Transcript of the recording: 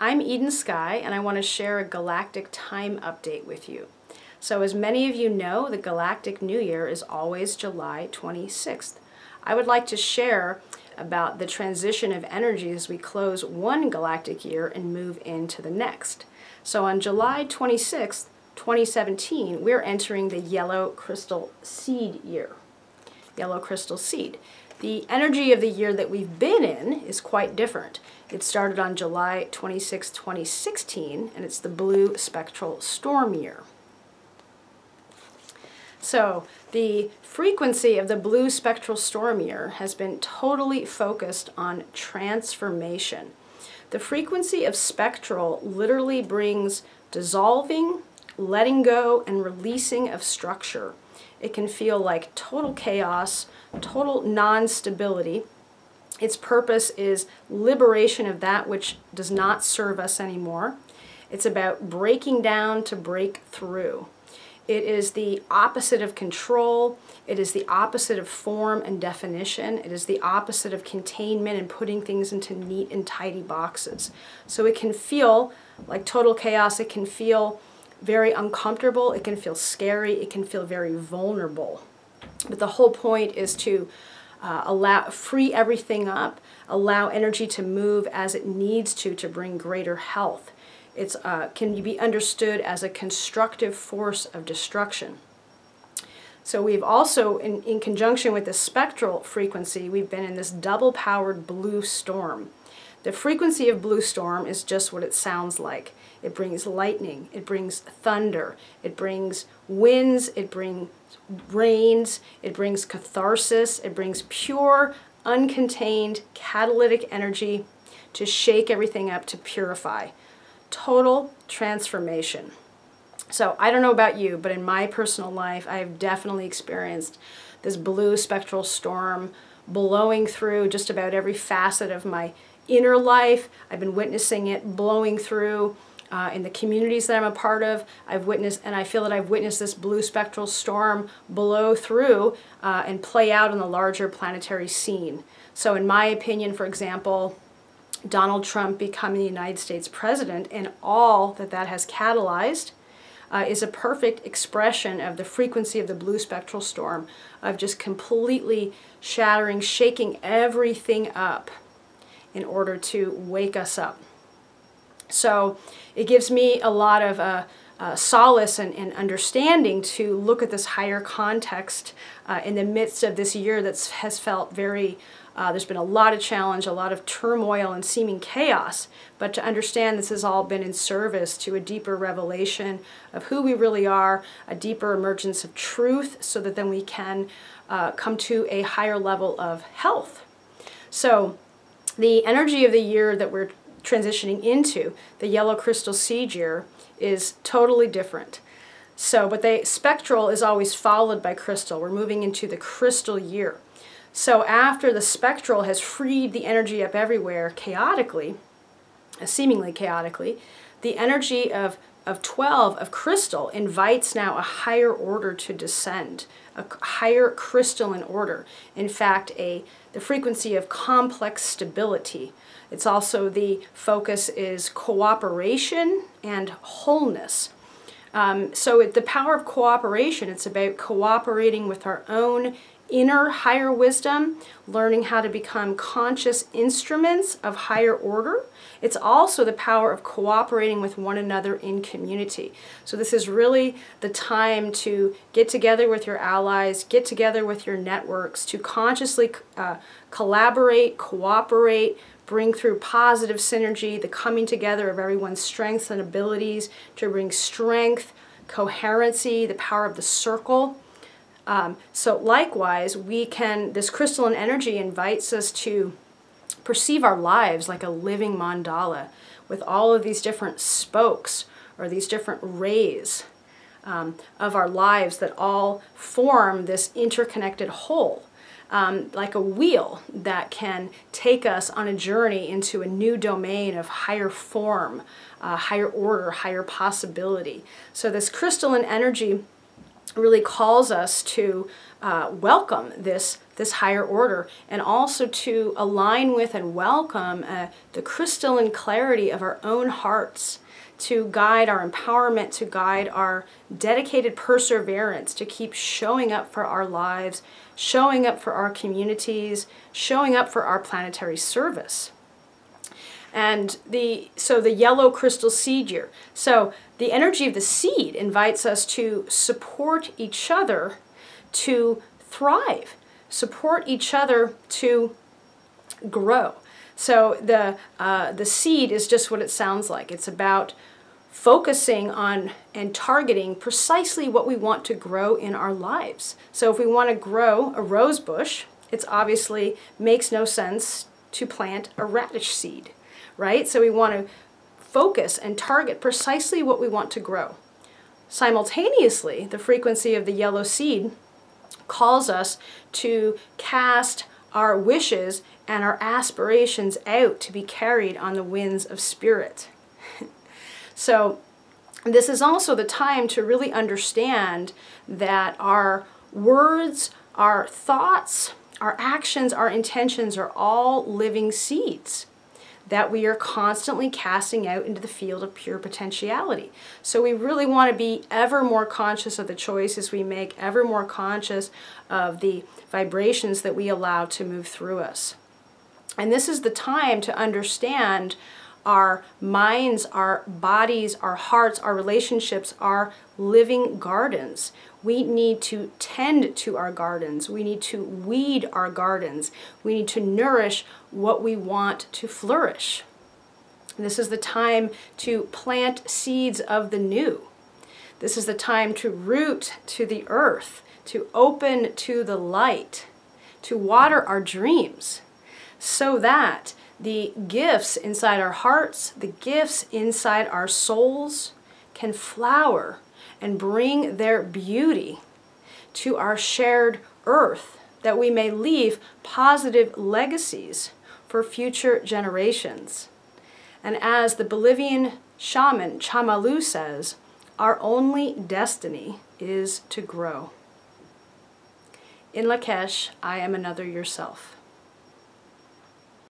I'm Eden Sky, and I want to share a galactic time update with you. So as many of you know, the Galactic New Year is always July 26th. I would like to share about the transition of energy as we close one galactic year and move into the next. So on July 26th, 2017, we're entering the yellow crystal seed year. Yellow crystal seed. The energy of the year that we've been in is quite different. It started on July 26, 2016, and it's the blue spectral storm year. So the frequency of the blue spectral storm year has been totally focused on transformation. The frequency of spectral literally brings dissolving, letting go, and releasing of structure. It can feel like total chaos, total non-stability. Its purpose is liberation of that which does not serve us anymore. It's about breaking down to break through. It is the opposite of control. It is the opposite of form and definition. It is the opposite of containment and putting things into neat and tidy boxes. So it can feel like total chaos. It can feel very uncomfortable. It can feel scary. It can feel very vulnerable. But the whole point is to free everything up, allow energy to move as it needs to bring greater health. It can be understood as a constructive force of destruction. So we've also, in conjunction with the spectral frequency, we've been in this double-powered blue storm. The frequency of blue storm is just what it sounds like. It brings lightning, it brings thunder, it brings winds, it brings rains, it brings catharsis, it brings pure, uncontained, catalytic energy to shake everything up, to purify. Total transformation. So I don't know about you, but in my personal life, I have definitely experienced this blue spectral storm blowing through just about every facet of my inner life. I've been witnessing it blowing through in the communities that I'm a part of. I've witnessed, and I feel that I've witnessed this blue spectral storm blow through and play out on the larger planetary scene. So in my opinion, for example, Donald Trump becoming the United States president and all that that has catalyzed is a perfect expression of the frequency of the blue spectral storm, of just completely shattering, shaking everything up in order to wake us up. So it gives me a lot of solace and understanding to look at this higher context in the midst of this year that has felt very, there's been a lot of challenge, a lot of turmoil and seeming chaos, but to understand this has all been in service to a deeper revelation of who we really are, a deeper emergence of truth, so that then we can come to a higher level of health. So the energy of the year that we're transitioning into, the yellow crystal seed year, is totally different. So, but spectral is always followed by crystal. We're moving into the crystal year. So after the spectral has freed the energy up everywhere chaotically, seemingly chaotically, the energy of 12 of crystal invites now a higher order to descend, a higher crystalline order. In fact, the frequency of complex stability. It's also the focus is cooperation and wholeness. So the power of cooperation, it's about cooperating with our own inner higher wisdom, learning how to become conscious instruments of higher order. It's also the power of cooperating with one another in community. So this is really the time to get together with your allies, get together with your networks, to consciously collaborate, cooperate, bring through positive synergy, the coming together of everyone's strengths and abilities to bring strength, coherency, the power of the circle. So likewise, this crystalline energy invites us to perceive our lives like a living mandala with all of these different spokes or these different rays of our lives that all form this interconnected whole. Like a wheel that can take us on a journey into a new domain of higher form, higher order, higher possibility. So this crystalline energy really calls us to welcome this this higher order, and also to align with and welcome the crystalline clarity of our own hearts, to guide our empowerment, to guide our dedicated perseverance, to keep showing up for our lives, showing up for our communities, showing up for our planetary service. And so the yellow crystal seed year. So the energy of the seed invites us to support each other to thrive, support each other to grow. So the seed is just what it sounds like. It's about focusing on and targeting precisely what we want to grow in our lives. So if we want to grow a rose bush, it's obviously makes no sense to plant a radish seed, right? So we want to focus and target precisely what we want to grow. Simultaneously, the frequency of the yellow seed calls us to cast our wishes and our aspirations out to be carried on the winds of spirit. So this is also the time to really understand that our words, our thoughts, our actions, our intentions are all living seeds that we are constantly casting out into the field of pure potentiality. So we really want to be ever more conscious of the choices we make, ever more conscious of the vibrations that we allow to move through us. And this is the time to understand our minds, our bodies, our hearts, our relationships are living gardens. We need to tend to our gardens. We need to weed our gardens. We need to nourish what we want to flourish. This is the time to plant seeds of the new. This is the time to root to the earth, to open to the light, to water our dreams, so that the gifts inside our hearts, the gifts inside our souls can flower and bring their beauty to our shared earth, that we may leave positive legacies for future generations. And as the Bolivian shaman Chamalu says, our only destiny is to grow. In Lakesh, I am another yourself.